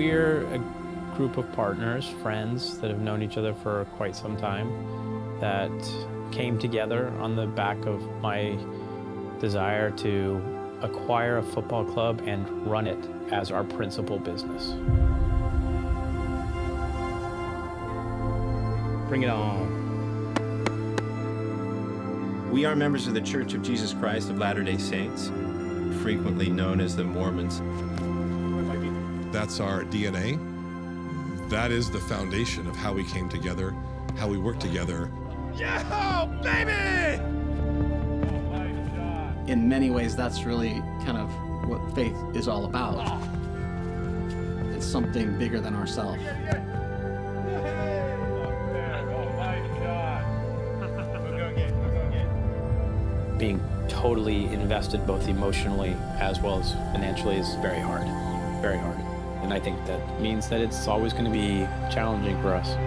We're a group of partners, friends that have known each other for quite some time that came together on the back of my desire to acquire a football club and run it as our principal business. Bring it on. We are members of the Church of Jesus Christ of Latter-day Saints, frequently known as the Mormons. That's our DNA. That is the foundation of how we came together, how we work together. Yeah, baby! In many ways, that's really kind of what faith is all about. It's something bigger than ourselves. Being totally invested both emotionally as well as financially is very hard, very hard. And I think that means that it's always going to be challenging for us.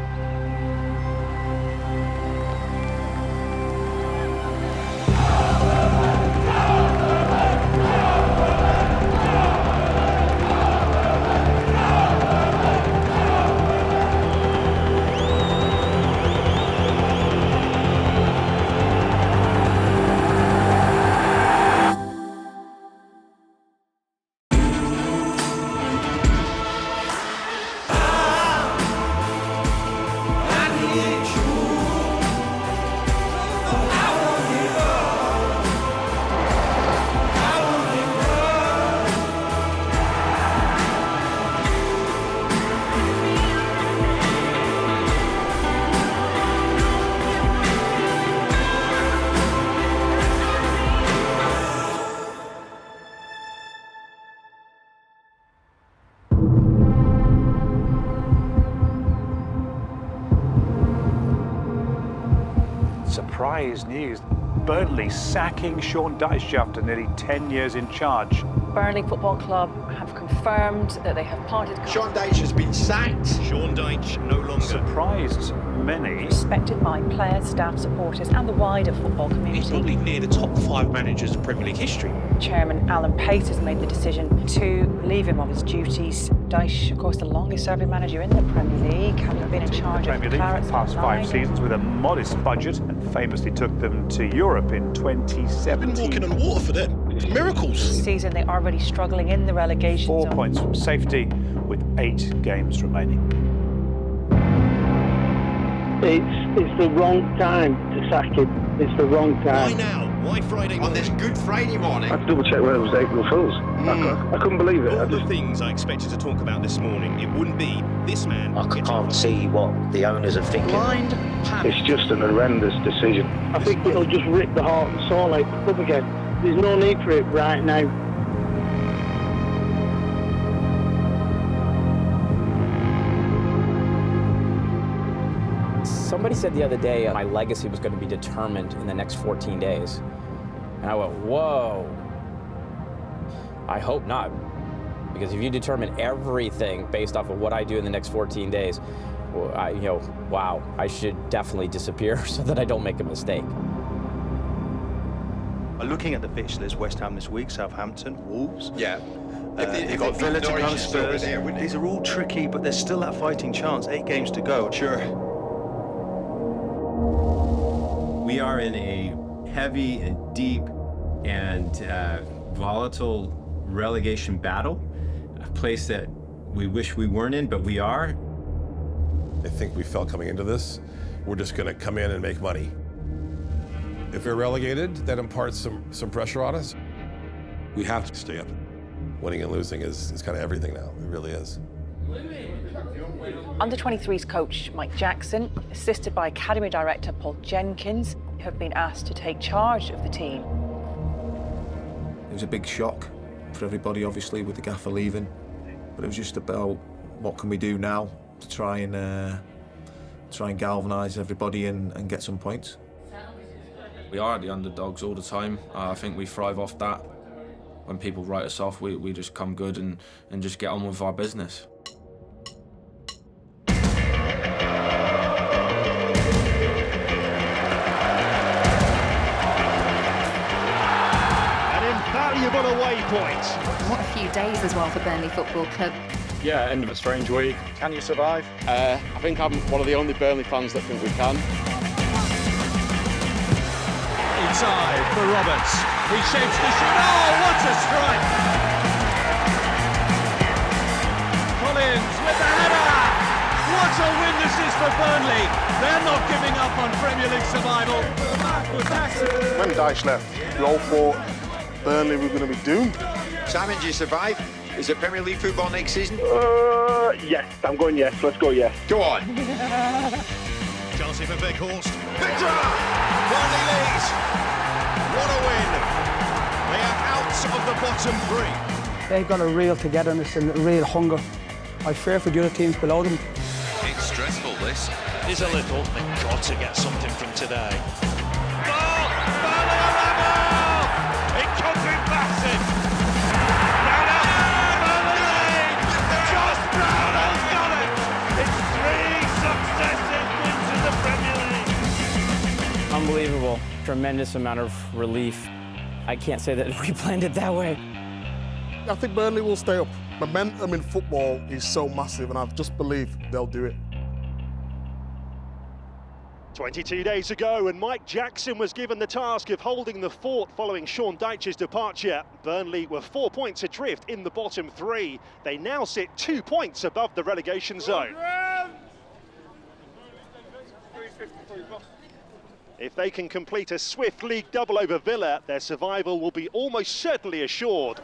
Surprise news. Burnley sacking Sean Dyche after nearly 10 years in charge. Burnley Football Club have confirmed that they have parted company. Sean Dyche has been sacked. Sean Dyche no longer. Surprised many. Respected by players, staff, supporters and the wider football community. He's probably near the top 5 managers of Premier League history. Chairman Alan Pace has made the decision to relieve him of his duties. Dyche, of course, the longest-serving manager in the Premier League, having been in charge of Premier League Claret for the past 5 seasons with a modest budget and famously took them to Europe in 2017. I've been walking on water for them. It's miracles. This season, they are already struggling in the relegation 4 zone. points from safety with 8 games remaining. It's the wrong time to sack him. It's the wrong time. Why now? Why Friday morning? On this Good Friday morning? I had to double check whether it was April Fool's. I couldn't believe it. All the things I expected to talk about this morning, it wouldn't be this man. I can't see what the owners are thinking. Blind panic. It's just an horrendous decision. I think it'll just rip the heart and soul out of the club again. There's no need for it right now. Somebody said the other day my legacy was going to be determined in the next 14 days. And I went, whoa. I hope not. Because if you determine everything based off of what I do in the next 14 days, wow, I should definitely disappear so that I don't make a mistake. Looking at the fixture, there's West Ham this week, Southampton, Wolves. Yeah. You've got Villa to come, Spurs. These are all tricky, but there's still that fighting chance. 8 games to go. Sure. We are in a heavy and deep and volatile relegation battle, a place that we wish we weren't in, but we are. I think we felt coming into this, we're just going to come in and make money. If we're relegated, that imparts some pressure on us. We have to stay up. Winning and losing is kind of everything now. It really is. Under-23s coach Mike Jackson, assisted by Academy Director Paul Jenkins, have been asked to take charge of the team. It was a big shock for everybody, obviously, with the gaffer leaving. But it was just about what can we do now to try and galvanise everybody and get some points. We are the underdogs all the time. I think we thrive off that. When people write us off, we just come good and just get on with our business. An invaluable away point. What a few days as well for Burnley Football Club. Yeah, end of a strange week. Can you survive? I think I'm one of the only Burnley fans that think we can. Inside for Roberts. He shapes the shot. Oh, what a strike! Collins with the header. What a win this is for Burnley. They're not giving up on Premier League survival. When Dyche left, we all thought Burnley were going to be doomed. Simon, do you survive? Is it Premier League football next season? Yes, I'm going yes. Let's go yes. Go on. Chelsea for Weghorst. Victor! Burnley leads. What a win. They are out of the bottom three. They've got a real togetherness and a real hunger. I fear for the other teams below them. It's stressful, this. Is a little. They've got to get something from today. Goal! Burnley are level! It could be massive. Burnley lead! Josh Brown has got it! It's 3 successive wins in the Premier League. Unbelievable. Tremendous amount of relief. I can't say that we planned it that way. I think Burnley will stay up. Momentum in football is so massive, and I just believe they'll do it. 22 days ago, and Mike Jackson was given the task of holding the fort following Sean Dyche's departure. Burnley were 4 points adrift in the bottom three. They now sit 2 points above the relegation zone. If they can complete a swift league double over Villa, their survival will be almost certainly assured.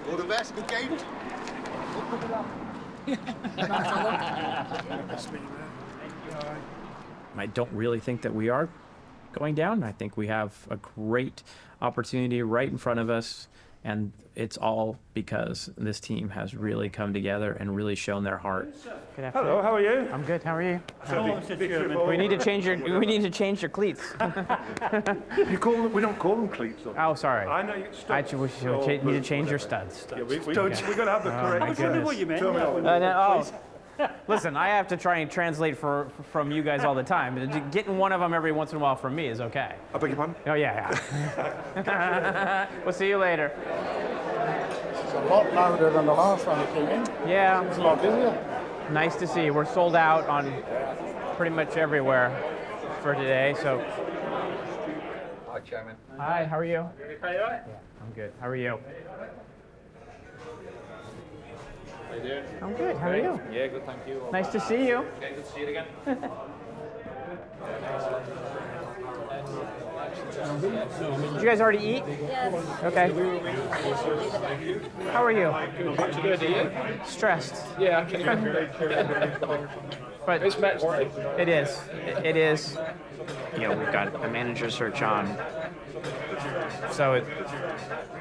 All the best, good game. I don't really think that we are going down. I think we have a great opportunity right in front of us, and it's all because this team has really come together and really shown their heart. Good afternoon. Hello, how are you? I'm good. How are you? We need to change your cleats. We don't call them cleats. Oh, sorry. I know you. Need to change your studs. Yeah, we're going to have the correct. I was wondering what you meant. Listen, I have to try and translate from you guys all the time. Getting one of them every once in a while from me is okay. I beg your pardon? Oh, yeah. We'll see you later. It's a lot louder than the last time we came in. Yeah. It's a lot busier. Nice to see. We're sold out on pretty much everywhere for today, so. Hi, Chairman. Hi, how are you? Are you all right? Yeah, I'm good. How are you? How you doing? I'm good. How are you? Yeah, good, thank you. Nice to see you. Okay, good to see you again. Did you guys already eat? Yes. Okay. How are you? Good, are you? Stressed. Yeah, I can imagine. But it's match day. It is. It is. You know, we've got a manager search on, so it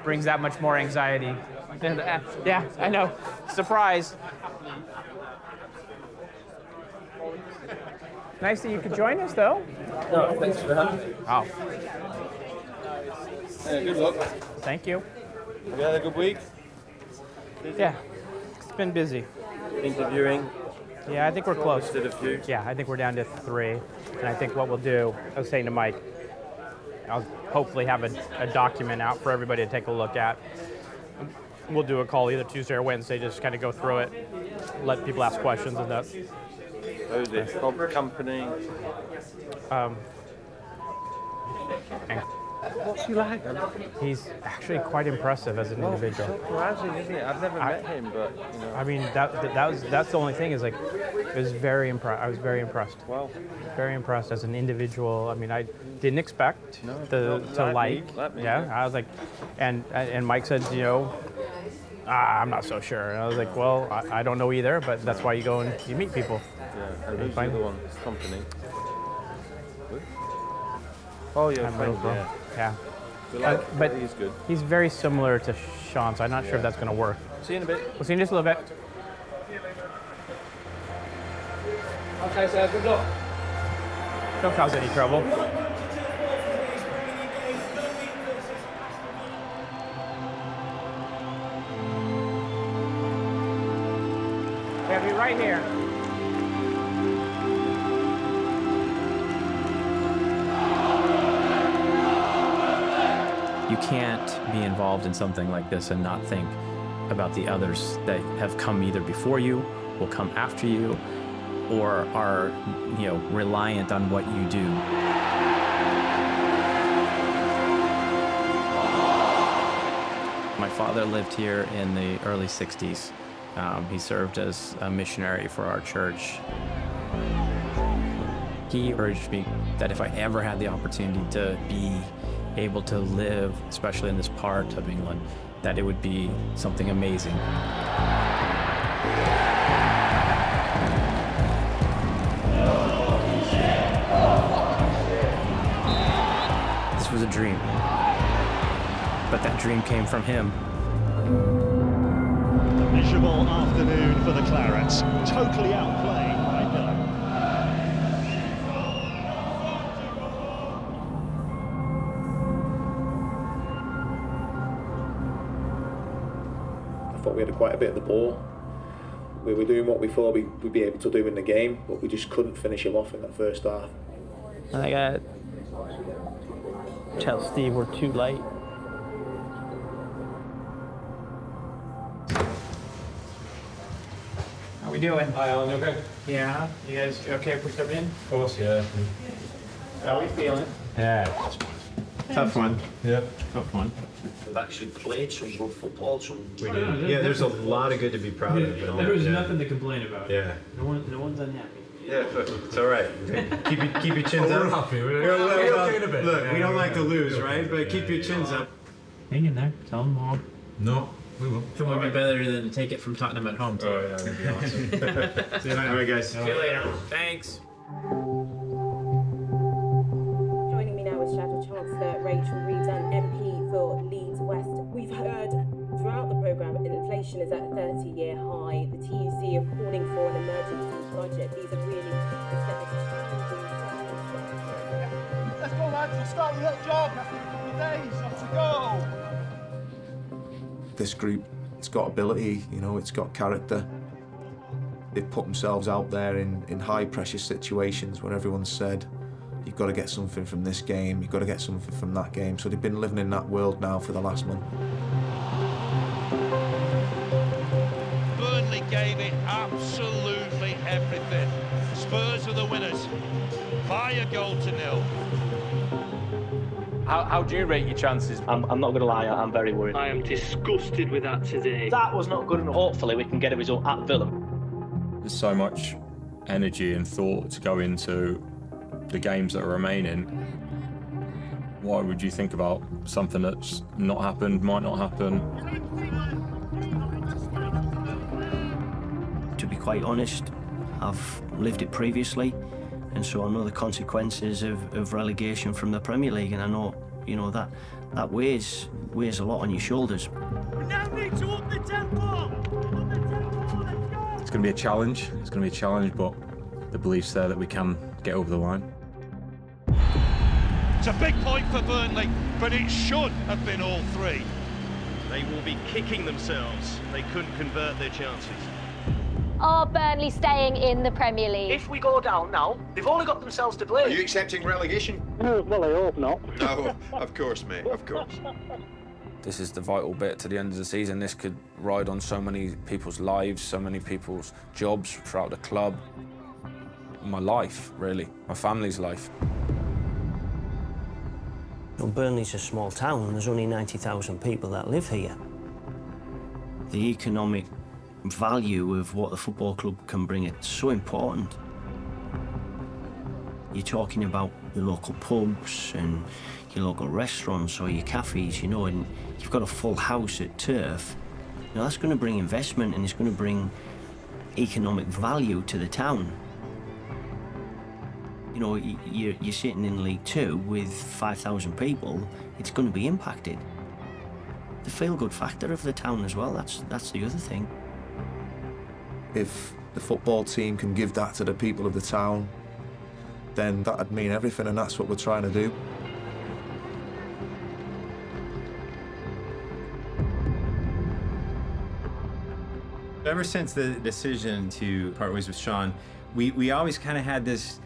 brings that much more anxiety. And, yeah, I know. Surprise. Nice that you could join us, though. No, thanks for having me. Oh. Good luck. Thank you. Have you had a good week? Yeah, it's been busy. Interviewing? Yeah, I think we're close. Did a few? Yeah, I think we're down to 3. And I think what we'll do, I was saying to Mike, I'll hopefully have a document out for everybody to take a look at. We'll do a call either Tuesday or Wednesday, just kind of go through it, let people ask questions and that. Who's it? Kompany? What's he like? He's actually quite impressive as an individual. Surprising, isn't it? I've never met him, but you know. I mean, that's the only thing is like, it was very I was very impressed. Well, very impressed as an individual. I mean, I didn't expect to like. Yeah, I was like, and Mike said, you know, I'm not so sure. And I was like, well, I don't know either, but that's why you go and you meet people. Yeah, and who's the other one? Kompany. Oh yeah, yeah. But he's good. He's very similar to Sean, so I'm not sure if that's going to work. See you in a bit. We'll see you in just a little bit. Okay, so good luck. Don't cause any trouble. We have you right here. can't be involved in something like this and not think about the others that have come either before you, will come after you, or are, reliant on what you do. My father lived here in the early 60s. He served as a missionary for our church. He urged me that if I ever had the opportunity to be able to live, especially in this part of England, that it would be something amazing. This was a dream, but that dream came from him. A miserable afternoon for the Clarets, totally outplayed by Villa. I thought we had quite a bit of the ball. We were doing what we thought we'd be able to do in the game, but we just couldn't finish him off in that first half. I got tell Steve we're too late. How we doing? Hi, Alan, you okay? Yeah. You guys okay if we come in? Of course, yeah. How are we feeling? Yeah. Tough one. Yeah. Tough one. We've actually played some good football. We did. Yeah, there's a lot of good to be proud of. There was nothing to complain about. Yeah. No one's unhappy. Yeah, it's all right. Keep your chins up. We're happy. We're okay in a bit. Look, we don't like to lose, right? But keep your chins up. Hang in there. Tell them all. No, we will. It would be better than take it from Tottenham at home. Oh, yeah, that'd be awesome. See you later. All right, guys. See you later. Thanks. Joining me now is Shadow Chancellor Rachel Reeves and MP for Leeds West. We've heard throughout the programme inflation is at a 30-year high. The TUC are calling for an emergency budget. These are really Let's go, lads. We'll start the little job after a couple of days. Off we go. This group, it's got ability, it's got character. They've put themselves out there in high pressure situations where everyone's said, you've got to get something from this game, you've got to get something from that game. So they've been living in that world now for the last month. Burnley gave it absolutely everything. Spurs are the winners by a goal to nil. How do you rate your chances? I'm not going to lie, I'm very worried. I am disgusted with that today. That was not good enough. Hopefully we can get a result at Villa. There's so much energy and thought to go into the games that are remaining. Why would you think about something that's not happened, might not happen? To be quite honest, I've lived it previously, and so I know the consequences of relegation from the Premier League, and I know, that weighs a lot on your shoulders. We now need to up the tempo. It's going to be a challenge. It's going to be a challenge, but the belief's there that we can get over the line. It's a big point for Burnley, but it should have been all three. They will be kicking themselves. They couldn't convert their chances. Are Burnley staying in the Premier League? If we go down now, they've only got themselves to blame. Are you accepting relegation? Well, I hope not. No, of course, mate, of course. This is the vital bit to the end of the season. This could ride on so many people's lives, so many people's jobs throughout the club. My life, really, my family's life. Burnley's a small town, and there's only 90,000 people that live here. The economic value of what the football club can bring, it's so important. You're talking about your local pubs and your local restaurants or your cafes, and you've got a full house at Turf. That's going to bring investment, and it's going to bring economic value to the town. You're sitting in League Two with 5,000 people, it's going to be impacted. The feel-good factor of the town as well, that's the other thing. If the football team can give that to the people of the town, then that'd mean everything, and that's what we're trying to do. Ever since the decision to part ways with Sean, we always kind of had this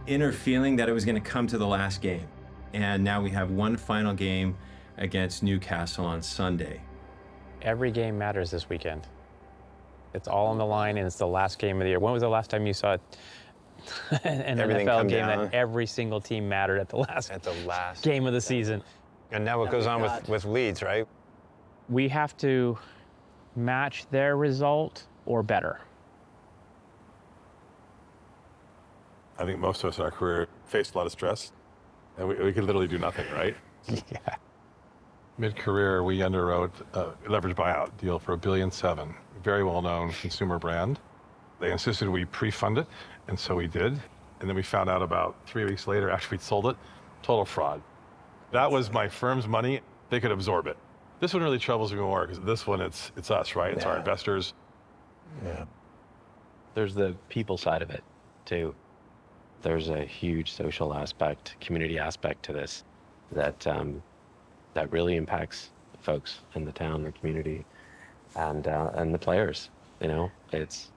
inner feeling that it was going to come to the last game. And now we have one final game against Newcastle on Sunday. Every game matters this weekend. It's all on the line, and it's the last game of the year. When was the last time you saw an NFL game that every single team mattered at the last game of the season? And now what goes on with Leeds, right? We have to match their result or better. I think most of us in our career faced a lot of stress, and we could literally do nothing, right? Yeah. Mid-career, we underwrote a leveraged buyout deal for $1.7 billion, very well-known consumer brand. They insisted we pre-fund it, and so we did. And then we found out about 3 weeks later, after we'd sold it, total fraud. That was my firm's money. They could absorb it. This one really troubles me more, because this one, it's us, right? It's our investors. Yeah. There's the people side of it, too. There's a huge social aspect, community aspect to this that that really impacts folks in the town or community, and the players. You know, it's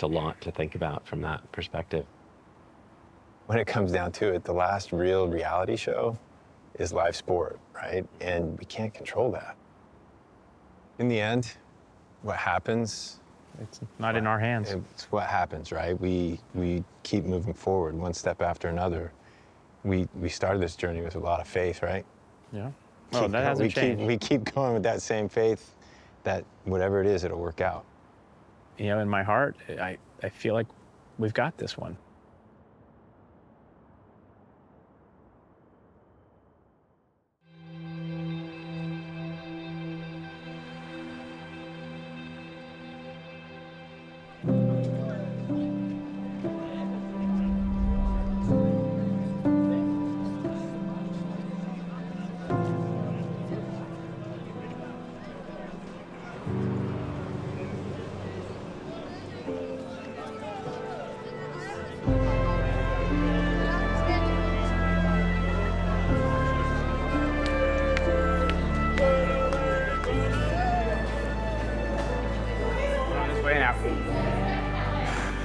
a lot to think about from that perspective. When it comes down to it, the last real reality show is live sport, right? And we can't control that. In the end, what happens? It's not in our hands. It's what happens, right? We keep moving forward, one step after another. We started this journey with a lot of faith, right? Yeah. Oh, that hasn't changed. We keep going with that same faith that whatever it is, it'll work out. You know, in my heart, I feel like we've got this one.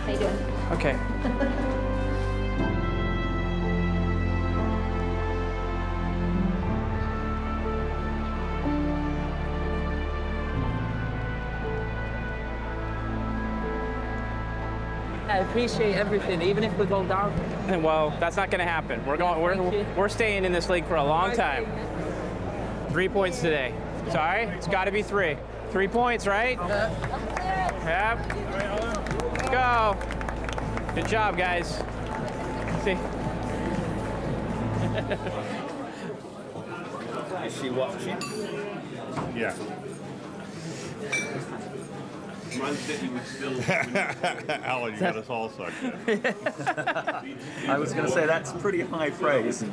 How you doing? Okay. I appreciate everything, even if we go down. Well, that's not going to happen. We're staying in this league for a long time. 3 points today. Sorry, it's got to be 3. 3 points, right? Yep. Let's go. Good job, guys. See. Is she watching? Yeah. Alan, you got us all sucked in. I was going to say, that's pretty high praise.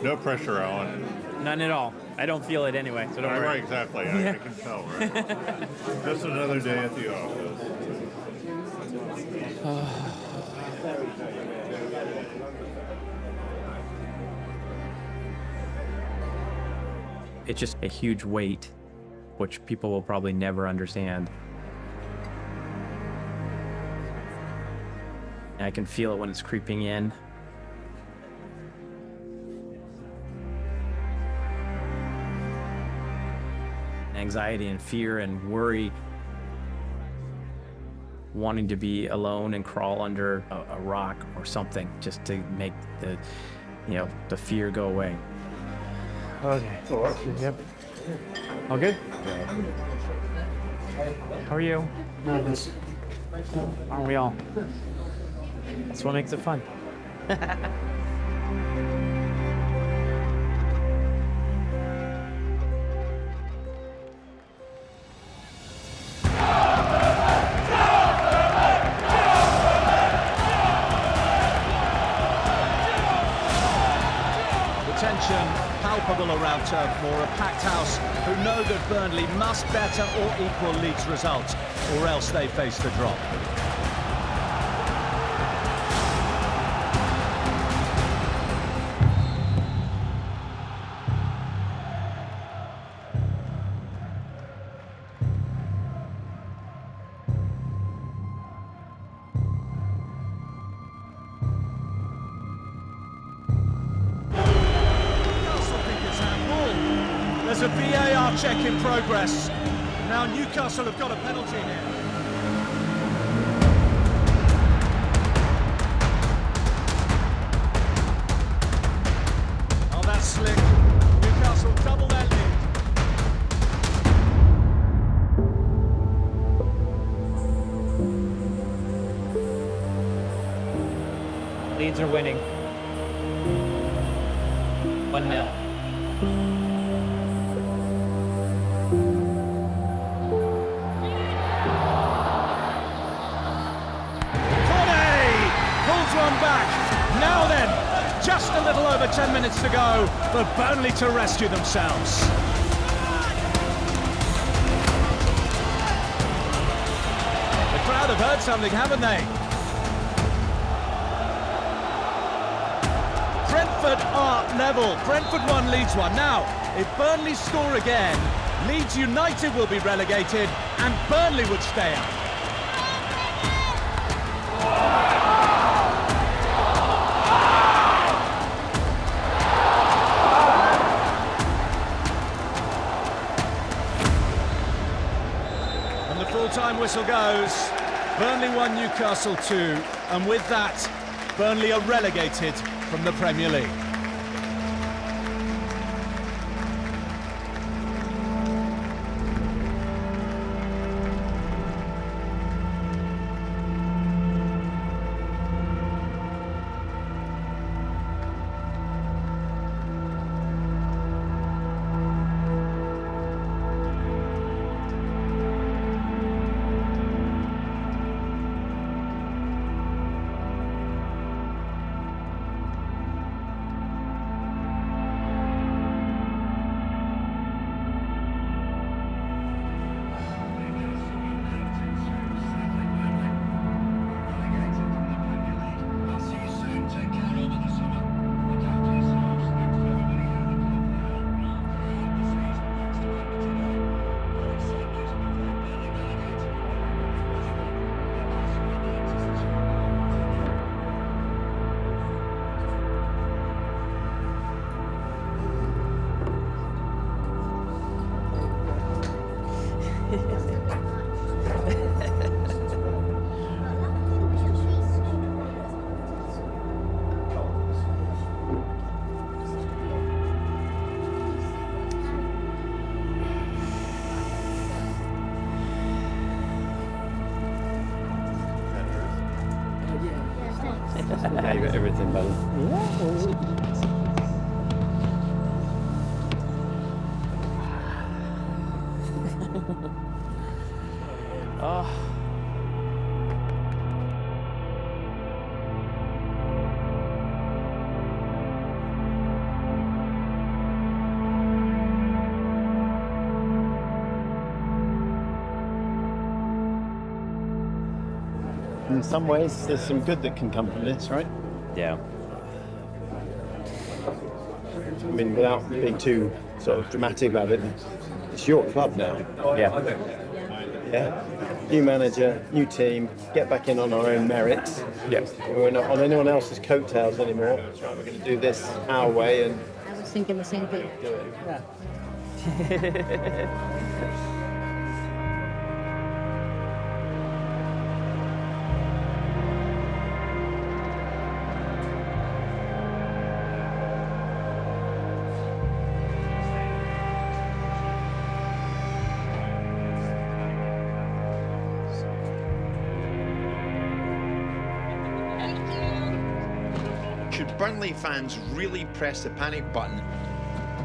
No pressure, Alan. None at all. I don't feel it anyway, so don't worry. Right, exactly. I can tell, right? Just another day at the office. It's just a huge weight, which people will probably never understand. And I can feel it when it's creeping in. Anxiety and fear and worry, wanting to be alone and crawl under a rock or something just to make the fear go away. Okay. Yep. All good? How are you? Nervous. Aren't we all? That's what makes it fun. Palpable around Turf Moor, a packed house who know that Burnley must better or equal Leeds' result, or else they face the drop. There's a VAR check in progress. Now Newcastle have got a penalty here. Oh, that's slick. Newcastle double their lead. Leeds are winning. 1-0. One back. Now then, just a little over 10 minutes to go for Burnley to rescue themselves. The crowd have heard something, haven't they? Brentford are level. Brentford 1, Leeds 1. Now, if Burnley score again, Leeds United will be relegated and Burnley would stay up. Full-time whistle goes. Burnley 1, Newcastle 2, and with that, Burnley are relegated from the Premier League. Gave everything, buddy. Oh. In some ways, there's some good that can come from this, right? Yeah. I mean, without being too sort of dramatic about it, it's your club now. Yeah. Yeah. New manager, new team, get back in on our own merits. Yeah. We're not on anyone else's coattails anymore. We're going to do this our way and I was thinking the same thing. do it. Yeah. Should Burnley fans really press the panic button?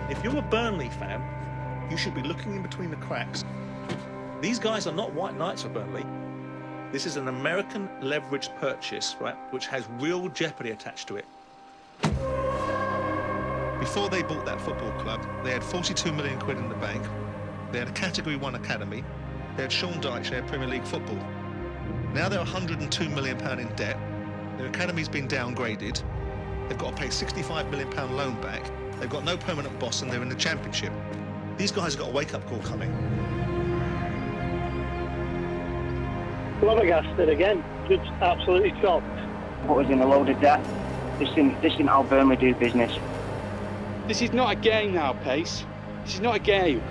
If you're a Burnley fan, you should be looking in between the cracks. These guys are not white knights for Burnley. This is an American leveraged purchase, right, which has real jeopardy attached to it. Before they bought that football club, they had 42 million quid in the bank. They had a Category 1 academy. They had Sean Dyche, they had Premier League football. Now they're £102 million in debt. Their academy's been downgraded. They've got to pay £65 million loan back. They've got no permanent boss and they're in the Championship. These guys have got a wake-up call coming. Flabbergasted again, just absolutely shocked. Put us in a load of debt. This isn't how Burnley do business. This is not a game now, Pace. This is not a game.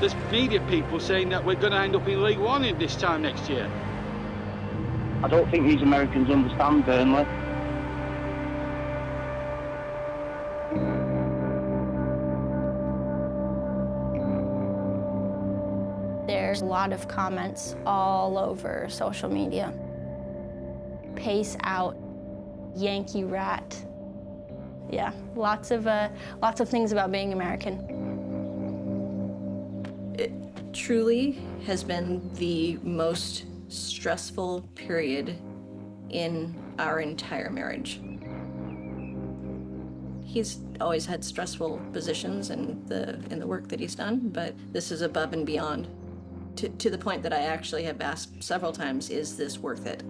There's media people saying that we're going to end up in League One in this time next year. I don't think these Americans understand Burnley. There's a lot of comments all over social media. Pace out, Yankee rat. Yeah, lots of things about being American. It truly has been the most stressful period in our entire marriage. He's always had stressful positions in the work that he's done, but this is above and beyond. To the point that I actually have asked several times, is this worth it?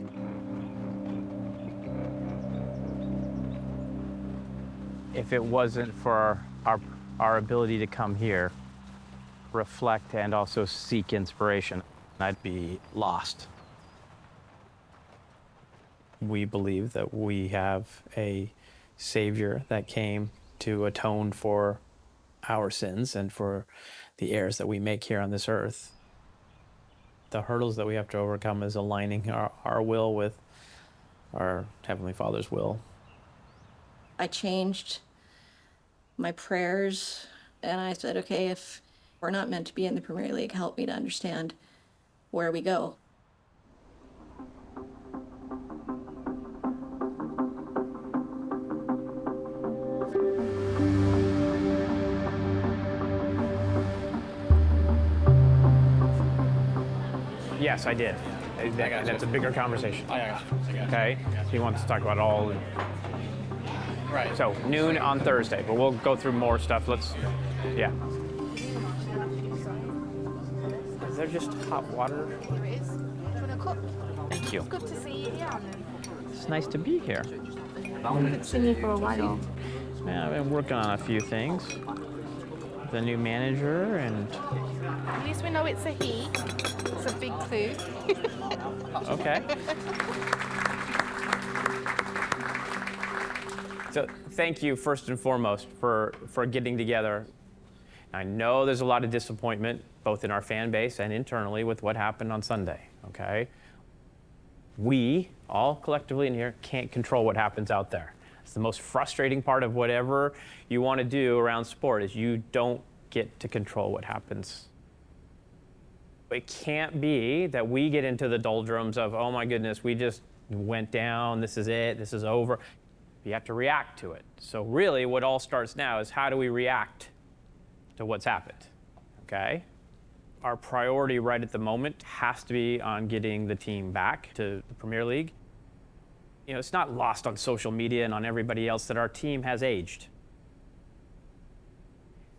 If it wasn't for our ability to come here, reflect, and also seek inspiration, I'd be lost. We believe that we have a Savior that came to atone for our sins and for the errors that we make here on this earth. The hurdles that we have to overcome is aligning our will with our Heavenly Father's will. I changed my prayers, and I said, okay, if we're not meant to be in the Premier League, help me to understand where we go. Yes, I did. That's a bigger conversation. Okay? So he wants to talk about all. Right. So noon on Thursday, but we'll go through more stuff. Yeah. Is there just hot water? There is. Do you want a cup? Thank you. It's good to see you here. It's nice to be here. I haven't seen you for a while. Yeah, I've been working on a few things. The new manager and. At least we know it's a he. It's a big clue. Okay. So thank you first and foremost for getting together. I know there's a lot of disappointment, both in our fan base and internally, with what happened on Sunday, okay? We, all collectively in here, can't control what happens out there. It's the most frustrating part of whatever you want to do around sport, is you don't get to control what happens. It can't be that we get into the doldrums of, oh my goodness, we just went down, this is it, this is over. You have to react to it. So really what all starts now is, how do we react to what's happened, okay? Our priority right at the moment has to be on getting the team back to the Premier League. You know, it's not lost on social media and on everybody else that our team has aged.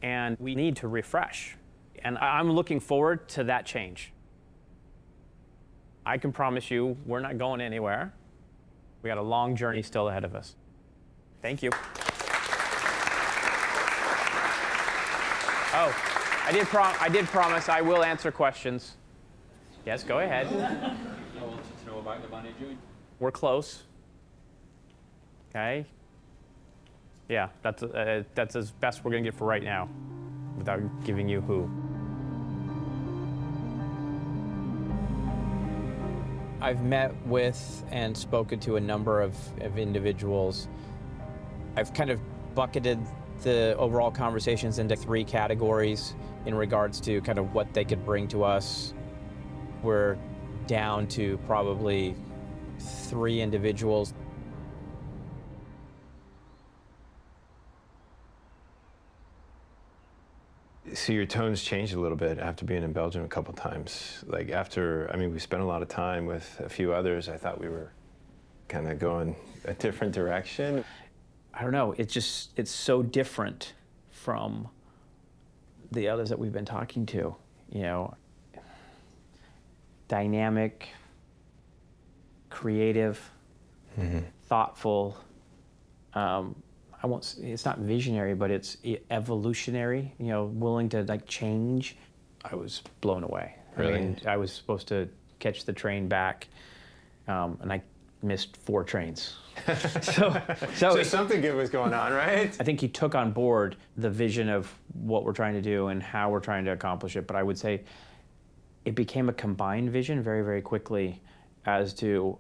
And we need to refresh. And I'm looking forward to that change. I can promise you we're not going anywhere. We got a long journey still ahead of us. Thank you. Oh, I did promise I will answer questions. Yes, go ahead. I wanted to know about the manager. We're close. Okay. Yeah, that's as best we're gonna get for right now, without giving you who. I've met with and spoken to a number of individuals. I've kind of bucketed the overall conversations into 3 categories in regards to kind of what they could bring to us. We're down to probably 3 individuals. So your tone's changed a little bit after being in Belgium a couple times. Like we spent a lot of time with a few others. I thought we were kind of going a different direction. I don't know, it's so different from the others that we've been talking to, you know. Dynamic, creative, thoughtful. It's not visionary, but it's evolutionary, you know, willing to like change. I was blown away. Really? I mean, I was supposed to catch the train back, and I missed 4 trains. So something good was going on, right? I think he took on board the vision of what we're trying to do and how we're trying to accomplish it. But I would say it became a combined vision very, very quickly as to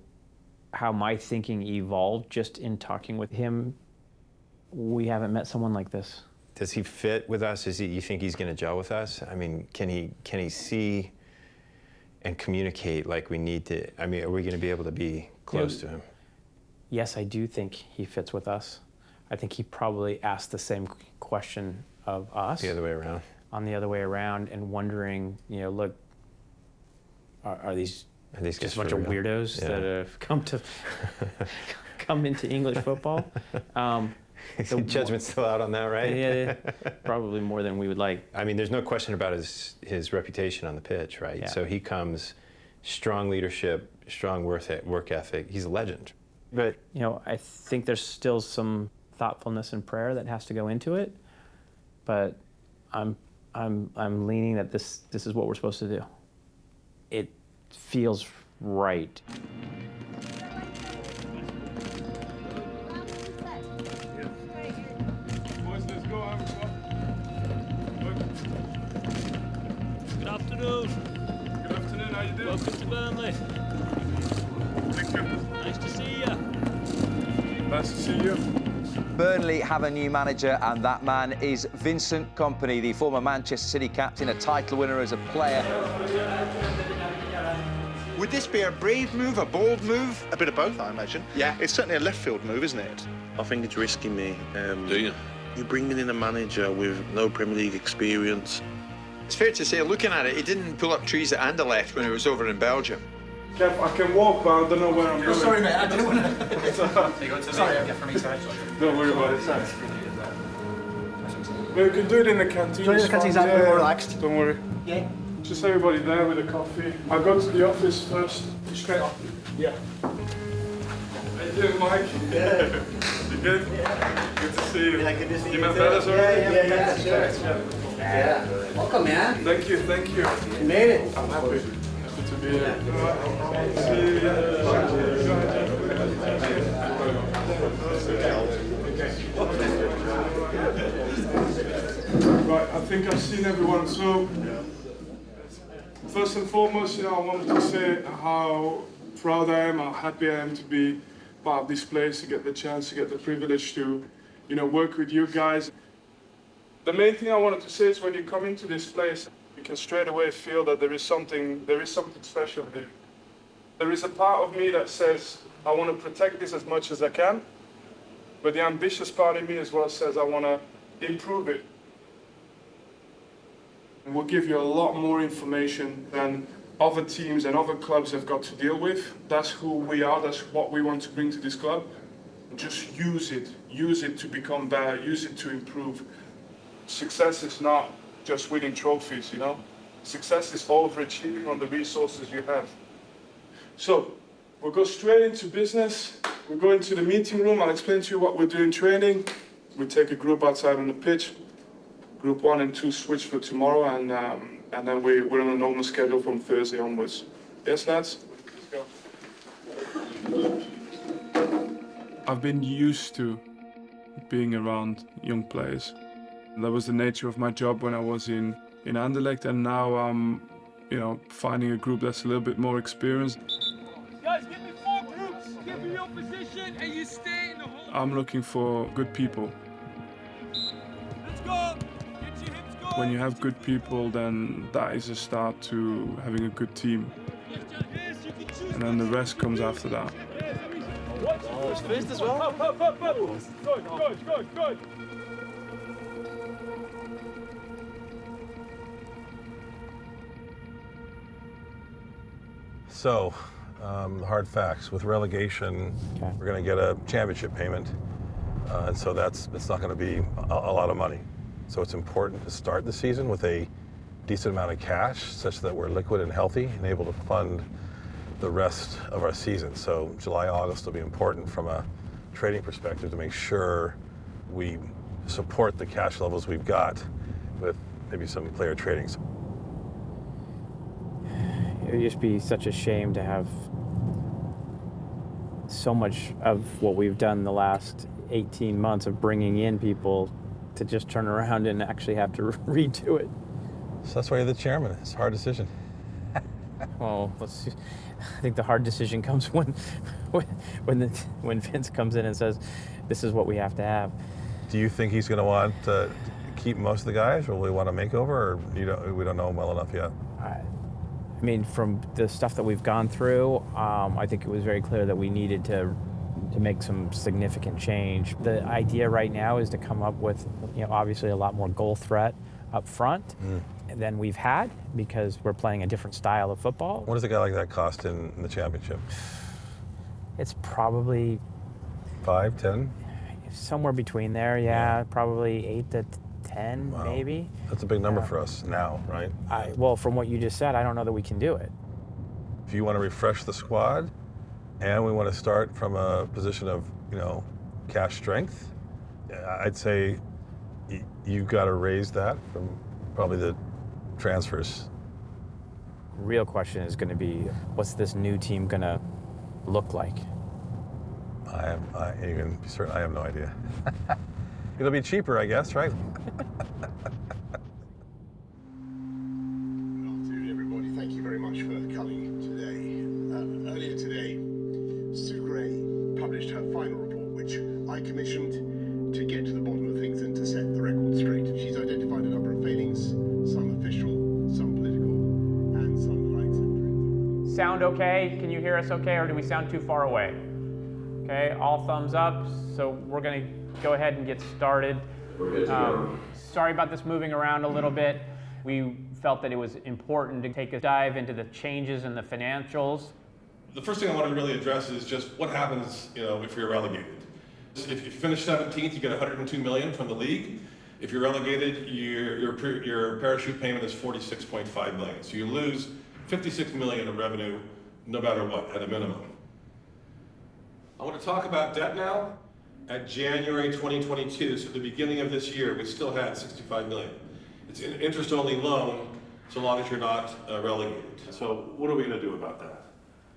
how my thinking evolved just in talking with him. We haven't met someone like this. Does he fit with us? You think he's going to gel with us? I mean, can he see and communicate like we need to? I mean, are we going to be able to be close to him? Yes, I do think he fits with us. I think he probably asked the same question of us. The other way around. On the other way around, and wondering, look, are these just a bunch of weirdos that have come into English football? The judgment's still out on that, right? Yeah, probably more than we would like. I mean, there's no question about his reputation on the pitch, right? Yeah. So he comes, strong leadership, strong work ethic. He's a legend. But I think there's still some thoughtfulness and prayer that has to go into it. But I'm leaning that this is what we're supposed to do. It feels right. Good afternoon. Good afternoon, how you doing? Welcome to Burnley. Thank you. Nice to see you. Nice to see you. Burnley have a new manager, and that man is Vincent Kompany, the former Manchester City captain, a title winner as a player. Would this be a brave move, a bold move? A bit of both, I imagine. Yeah. It's certainly a left field move, isn't it? I think it's risky, me. Do you? You're bringing in a manager with no Premier League experience. It's fair to say, looking at it, he didn't pull up trees at Anderlecht when he was over in Belgium. Kev, I can walk, but I don't know where I'm going. Sorry, mate, I didn't want to... Sorry, okay, from each side. Don't worry about it. We can do it in the canteen. Do it in the canteen, a bit more relaxed. Don't worry. Yeah. Just everybody there with a coffee. I'll go to the office first. Straight on. Yeah. How you doing, Mike? Yeah. You good? Yeah. Good to see you. Yeah, good to see you. You met Bellas already? Yeah, sure. Yeah. Welcome, man. Thank you. You made it. I'm happy. Happy to be here. See you. Right, I think I've seen everyone. So, first and foremost, I wanted to say how proud I am, how happy I am to be part of this place, to get the chance, to get the privilege to, work with you guys. The main thing I wanted to say is when you come into this place, you can straight away feel that there is something special here. There is a part of me that says, I want to protect this as much as I can, but the ambitious part of me as well says I want to improve it. And we'll give you a lot more information than other teams and other clubs have got to deal with. That's who we are, that's what we want to bring to this club. Just use it to become better, use it to improve. Success is not just winning trophies, Success is overachieving on the resources you have. So, we'll go straight into business. We'll go into the meeting room. I'll explain to you what we're doing training. We take a group outside on the pitch. Group 1 and 2 switch for tomorrow, and then we're on a normal schedule from Thursday onwards. Yes, lads? Let's go. I've been used to being around young players. That was the nature of my job when I was in Anderlecht, and now I'm, finding a group that's a little bit more experienced. Guys, give me 4 groups. Give me your position, and you stay in the hole. I'm looking for good people. Let's go. When you have good people, then that is a start to having a good team. And then the rest comes after that. Oh, it's first as well. Good. So, hard facts. With relegation, we're going to get a championship payment. And so it's not going to be a lot of money. So it's important to start the season with a decent amount of cash such that we're liquid and healthy and able to fund the rest of our season. So July, August will be important from a trading perspective to make sure we support the cash levels we've got with maybe some player trading. It would just be such a shame to have so much of what we've done the last 18 months of bringing in people to just turn around and actually have to redo it. So that's why you're the chairman. It's a hard decision. Well, let's see. I think the hard decision comes when Vince comes in and says, "This is what we have to have." Do you think he's going to want to keep most of the guys, or will he want a makeover, or we don't know him well enough yet? I mean, from the stuff that we've gone through, I think it was very clear that we needed to make some significant change. The idea right now is to come up with, obviously a lot more goal threat up front than we've had, because we're playing a different style of football. What does a guy like that cost in the championship? It's probably 5, 10? Somewhere between there, yeah. Probably 8 to 10, Wow. maybe. That's a big number for us now, right? Well, from what you just said, I don't know that we can do it. If you want to refresh the squad, and we want to start from a position of, cash strength, I'd say you've got to raise that from probably the transfers. Real question is going to be, what's this new team going to look like? I have no idea. It'll be cheaper, I guess, right? Everybody, thank you very much for coming today. Earlier today, Sue Gray published her final report, which I commissioned to get to the bottom of things and to set the record straight. She's identified a number of failings, some official, some political, and some that I accept. Sound okay? Can you hear us okay, or do we sound too far away? Okay, all thumbs up. So we're going to go ahead and get started. Sorry about this moving around a little bit. We felt that it was important to take a dive into the changes in the financials. The first thing I want to really address is just what happens, if you're relegated. If you finish 17th, you get 102 million from the league. If you're relegated, your parachute payment is 46.5 million. So you lose 56 million of revenue, no matter what, at a minimum. I want to talk about debt now. At January 2022, so the beginning of this year, we still had 65 million. It's an interest-only loan, so long as you're not relegated. So what are we going to do about that?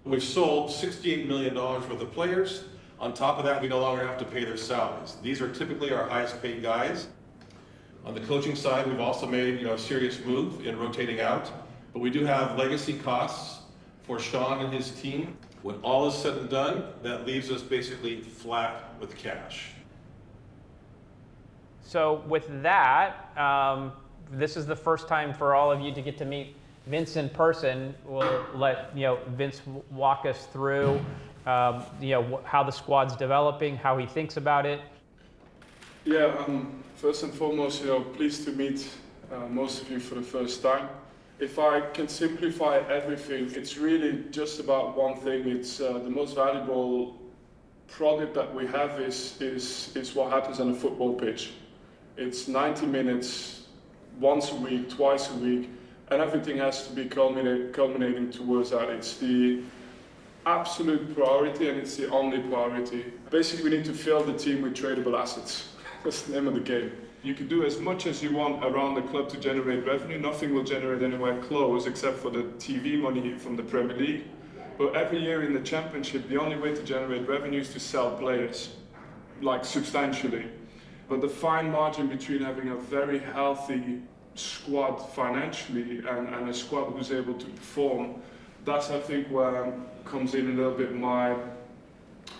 We've sold $68 million worth of players. On top of that, we no longer have to pay their salaries. These are typically our highest paid guys. On the coaching side, we've also made a serious move in rotating out, but we do have legacy costs for Sean and his team. When all is said and done, that leaves us basically flat with cash. So with that, this is the first time for all of you to get to meet Vince in person. We'll let Vince walk us through how the squad's developing, how he thinks about it. Yeah, first and foremost, pleased to meet most of you for the first time. If I can simplify everything, it's really just about one thing. It's the most valuable product that we have is what happens on a football pitch. It's 90 minutes, once a week, twice a week, and everything has to be culminating towards that. It's the absolute priority, and it's the only priority. Basically, we need to fill the team with tradable assets. That's the name of the game. You can do as much as you want around the club to generate revenue. Nothing will generate anywhere close except for the TV money from the Premier League. But every year in the Championship, the only way to generate revenue is to sell players, like substantially. But the fine margin between having a very healthy squad financially and a squad who's able to perform, that's I think where comes in a little bit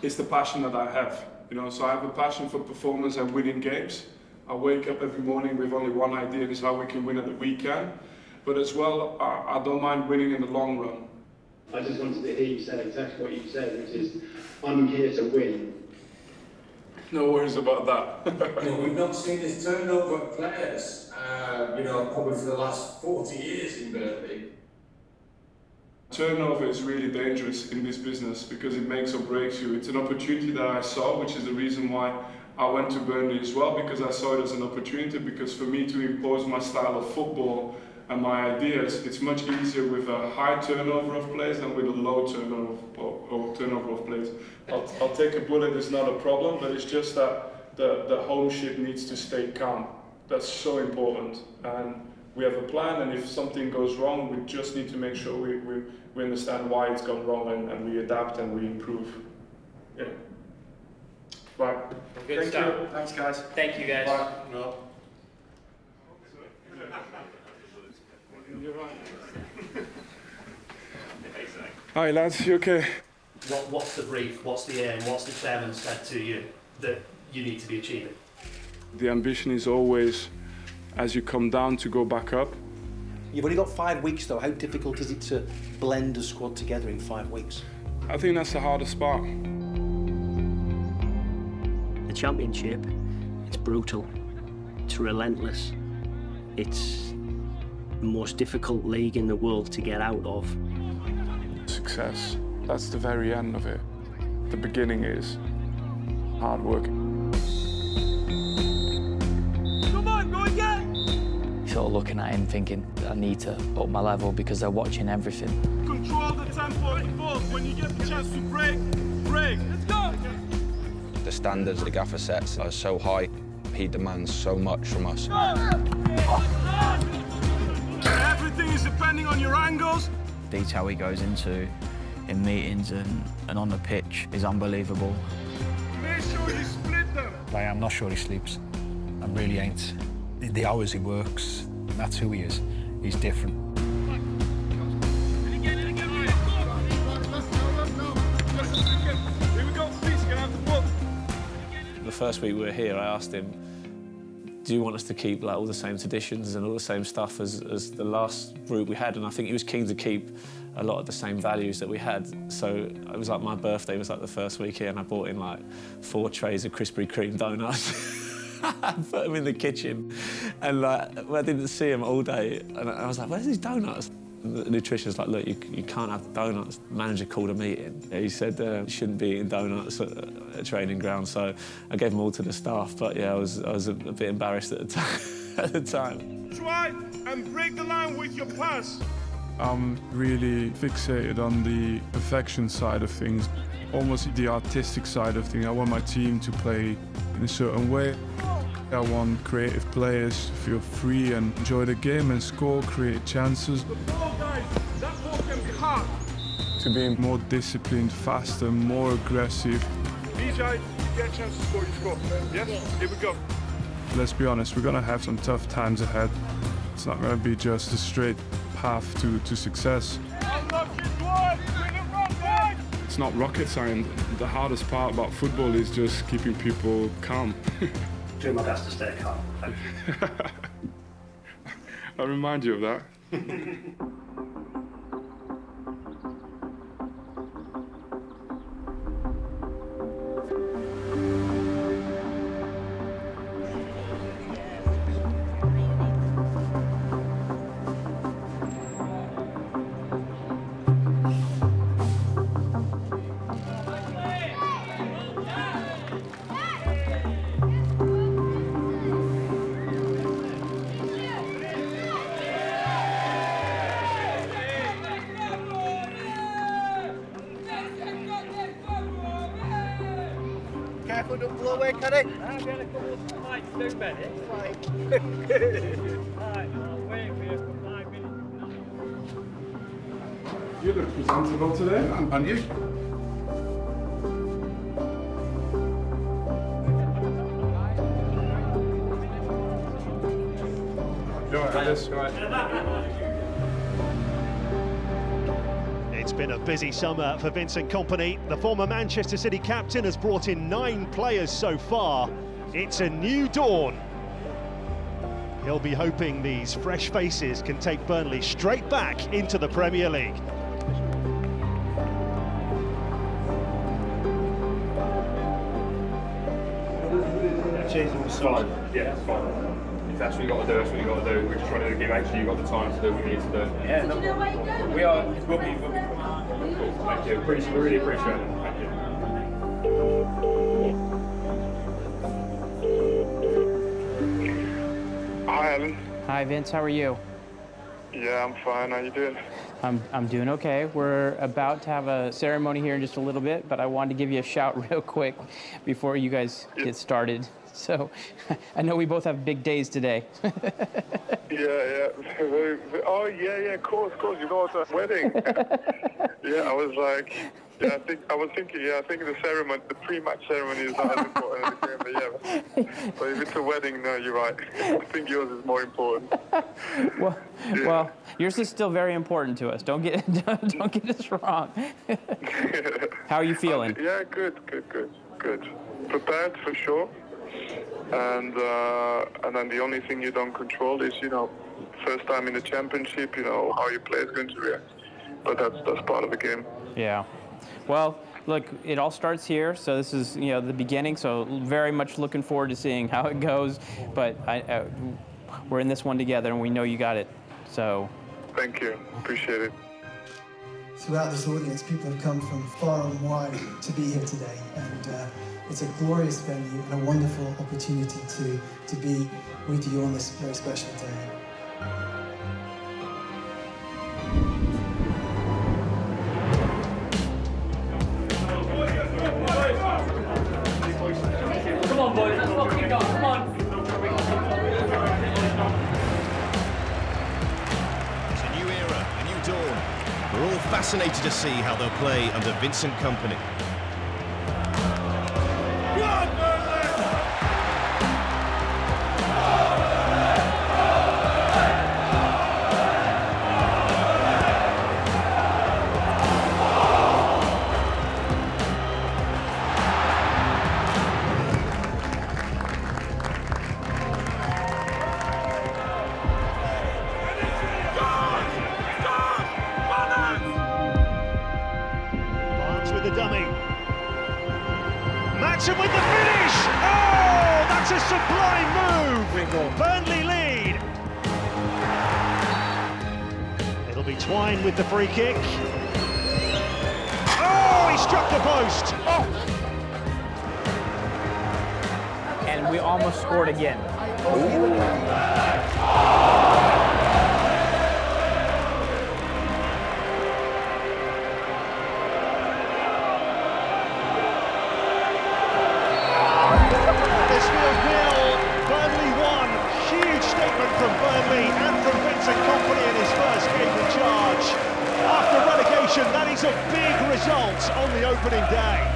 it's the passion that I have. So I have a passion for performance and winning games. I wake up every morning with only one idea, is how we can win at the weekend. But as well, I don't mind winning in the long run. I just wanted to hear you say exactly what you said, which is, I'm here to win. No worries about that. We've not seen this turnover of players, probably for the last 40 years in Burnley. Turnover is really dangerous in this business because it makes or breaks you. It's an opportunity that I saw, which is the reason why I went to Burnley as well, because I saw it as an opportunity, because for me to impose my style of football and my ideas, it's much easier with a high turnover of players than with a low turnover of players. I'll take a bullet, it's not a problem, but it's just that the home ship needs to stay calm. That's so important. And we have a plan, and if something goes wrong, we just need to make sure we understand why it's gone wrong, and we adapt and we improve. Yeah. Right. Good Thank stuff. you. Thanks, guys. Thank you, guys. Bye. No. Hi lads, you okay? What's the brief? What's the aim? What's the chairman said to you that you need to be achieving? The ambition is always, as you come down, to go back up. You've only got 5 weeks though. How difficult is it to blend a squad together in 5 weeks? I think that's the hardest part. The Championship, it's brutal, it's relentless, it's the most difficult league in the world to get out of. Success, that's the very end of it. The beginning is hard work. Come on, go again! Sort of looking at him thinking, I need to up my level because they're watching everything. Control the tempo of the ball. When you get the chance to break, break. Let's go! The standards the gaffer sets are so high. He demands so much from us. Everything is depending on your angles. Detail he goes into in meetings and on the pitch is unbelievable. Make sure you split them. I'm not sure he sleeps. I really ain't. The hours he works, that's who he is. He's different. Here we go, please, you can have the ball. The first week we were here, I asked him, do you want us to keep like all the same traditions and all the same stuff as the last group we had? And I think he was keen to keep a lot of the same values that we had. So it was like my birthday was like the first week here and I brought in like 4 trays of Krispy Kreme donuts. and put them in the kitchen. And like, I didn't see him all day. And I was like, where's these donuts? The nutritionist was like, look, you can't have the donuts. The manager called a meeting. He said you shouldn't be eating donuts at a training ground. So I gave them all to the staff. But yeah, I was a bit embarrassed at the time. Try and break the line with your pass. I'm really fixated on the perfection side of things, almost the artistic side of things. I want my team to play in a certain way. I want creative players to feel free and enjoy the game and score, create chances. The ball, guys, that ball can be hard. To be more disciplined, faster, more aggressive. Dyche, you get a chance to score, you score. Yes? Here we go. Let's be honest, we're going to have some tough times ahead. It's not going to be just a straight path to success. It's not rocket science. The hardest part about football is just keeping people calm. Doing my best to stay calm. Thank you. I'll remind you of that. Careful, don't blow away, can it? I'm going to come up to Mike too, Ben. It's like... Right, I'll wait for you for 5 minutes. You look presentable today, aren't you? It's been a busy summer for Vincent Kompany. The former Manchester City captain has brought in 9 players so far. It's a new dawn. He'll be hoping these fresh faces can take Burnley straight back into the Premier League. Changing the side. Yeah, it's fine. If that's what you got to do, that's what you got to do. We're just trying to give actually you've got the time to do what you need to do. Yeah, no, we are. We'll be. Cool. Thank you. We really appreciate it. Thank you. Hi, Alan. Hi, Vince. How are you? Yeah, I'm fine. How you doing? I'm doing okay. We're about to have a ceremony here in just a little bit, but I wanted to give you a shout real quick before you guys get started. So, I know we both have big days today. Yeah. Oh, yeah, of course. You know, it's a wedding. Yeah, I was like, Yeah, I was thinking the ceremony, the pre-match ceremony is not as important as the game, but yeah. But if it's a wedding, no, you're right. I think yours is more important. Well, yours is still very important to us. Don't get us wrong. How are you feeling? Yeah, good. Prepared for sure. And then the only thing you don't control is, first time in the championship, how your player's going to react. But that's part of the game. Yeah. Well, look, it all starts here, so this is the beginning. So very much looking forward to seeing how it goes. But we're in this one together, and we know you got it. So. Thank you. Appreciate it. Throughout this audience, people have come from far and wide to be here today, and it's a glorious venue and a wonderful opportunity to be with you on this very special day. Come on, boys, let's not kick off, come on. It's a new era, a new dawn. We're all fascinated to see how they'll play under Vincent Kompany. The dummy. Matson with the finish! Oh, that's a sublime move! Burnley lead! It'll be Twine with the free kick. Oh, he struck the post! Oh. And we almost scored again. From Burnley and from Vincent Kompany in his first game in charge. After relegation, that is a big result on the opening day.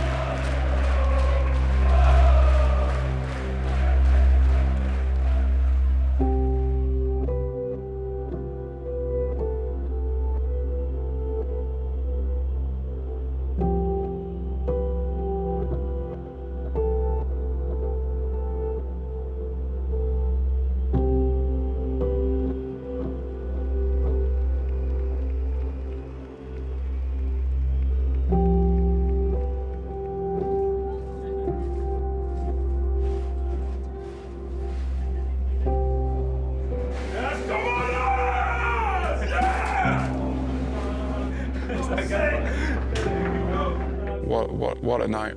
What a night.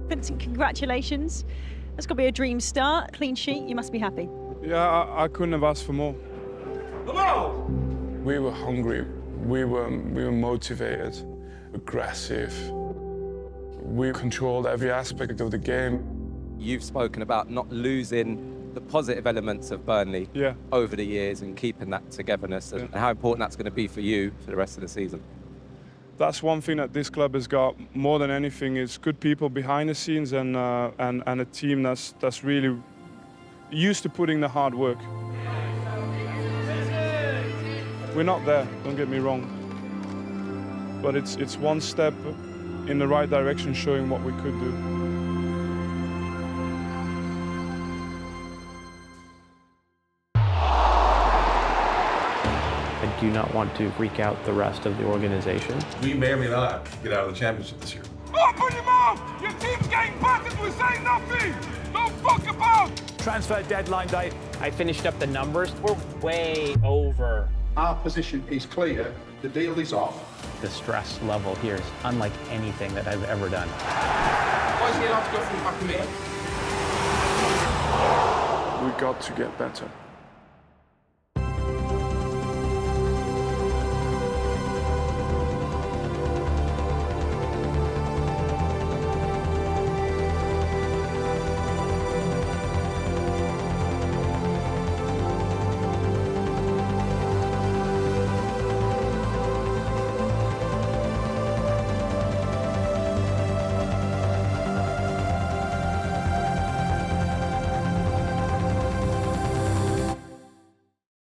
Vincent, congratulations. That's got to be a dream start. Clean sheet, you must be happy. Yeah, I couldn't have asked for more. Come on! We were hungry, we were motivated, aggressive. We controlled every aspect of the game. You've spoken about not losing the positive elements of Burnley over the years and keeping that togetherness and how important that's going to be for you for the rest of the season. That's one thing that this club has got more than anything is good people behind the scenes and a team that's really used to putting the hard work. We're not there, don't get me wrong, but it's one step in the right direction, showing what we could do. I do not want to freak out the rest of the organization. We may or may not get out of the championship this year. Open your mouth! Your team's getting battered, we say nothing! Don't fuck about! Transfer deadline day. I finished up the numbers. We're way over. Our position is clear. The deal is off. The stress level here is unlike anything that I've ever done. Why is he allowed to go from back to me? We got to get better.